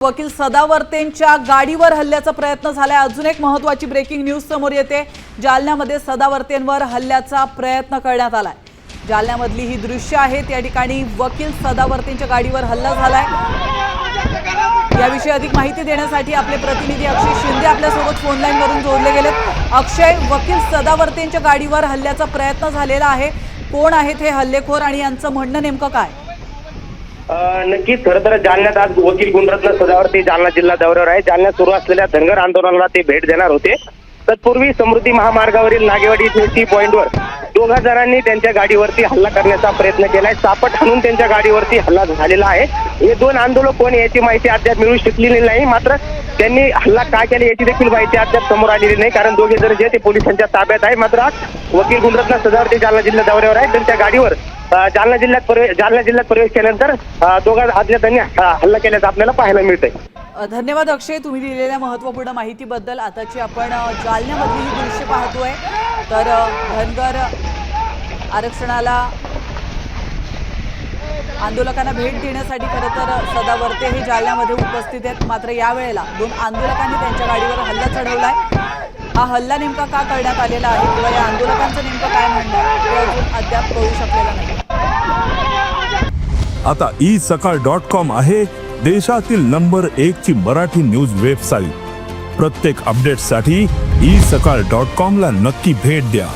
वकील सदावर्तेंच्या गाडीवर हल्ल्याचा प्रयत्न झालाय। अजून एक महत्त्वाची ब्रेकिंग न्यूज समोर येते। जालन्यामध्ये सदावर्तेंवर हल्ल्याचा प्रयत्न करण्यात आलाय। जालन्यामधली ही दृश्य आहेत। या ठिकाणी वकील सदावर्तेंच्या गाडीवर हल्ला झालाय। याविषयी अधिक माहिती देण्यासाठी आपले प्रतिनिधी अक्षय शिंदे आपल्यासोबत फोन लाईन वरून जोडले गेलेत। अक्षय, वकील सदावर्तेंच्या गाडीवर हल्ल्याचा प्रयत्न झालेला आहे। कोण आहेत हे हल्लेखोर आणि यांचं म्हणणं नेमकं काय? नक्कीच खरं तर जालन्यात आज वकील गुणरत्न सदावर्ते जालना जिल्हा दौऱ्यावर आहे। जालन्यात सुरू असलेल्या धनगर आंदोलनाला ते भेट देणार होते। तत्पूर्वी समृद्धी महामार्गावरील नागेवाडी टी पॉइंटवर दोघा जणांनी त्यांच्या गाडीवरती हल्ला करण्याचा प्रयत्न केलाय। सापट हाणून त्यांच्या गाडीवरती हल्ला झालेला आहे। हे दोन आंदोलक कोण याची माहिती अद्याप मिळू शकलेली नाही। मात्र त्यांनी हल्ला का केला याची देखील माहिती अद्याप समोर आलेली नाही, कारण दोघे जण जे ते पोलिसांच्या ताब्यात आहे। मात्र वकील गुणरत्न सदावर्ते जालना जिल्हा दौऱ्यावर आहे। त्यांच्या गाडीवर जालना जिल्ह्यात प्रवेश केल्यानंतर दोघा अज्ञातांनी हल्ला केल्याचं आपल्याला पाहायला मिळतंय। धन्यवाद अक्षय, तुम्ही दिलेल्या महत्त्वपूर्ण माहितीबद्दल। आताची आपण जालन्यामधली ही दृश्य पाहतोय। तर धनगर आरक्षणाला आंदोलकांना भेट देण्यासाठी खरं तर सदावर्ते हे जालन्यामध्ये उपस्थित आहेत। मात्र यावेळेला दोन आंदोलकांनी त्यांच्या गाडीवर हल्ला चढवलाय। हा हल्ला नेमका का करण्यात आलेला आहे किंवा या आंदोलकांचं नेमकं काय म्हणणं आहे हे अजून अद्याप कळू शकलेलं नाही। आता isakal.com आहे देशातील नंबर 1 ची मराठी न्यूज वेबसाईट। प्रत्येक अपडेटसाठी isakal.com ला नक्की भेट द्या।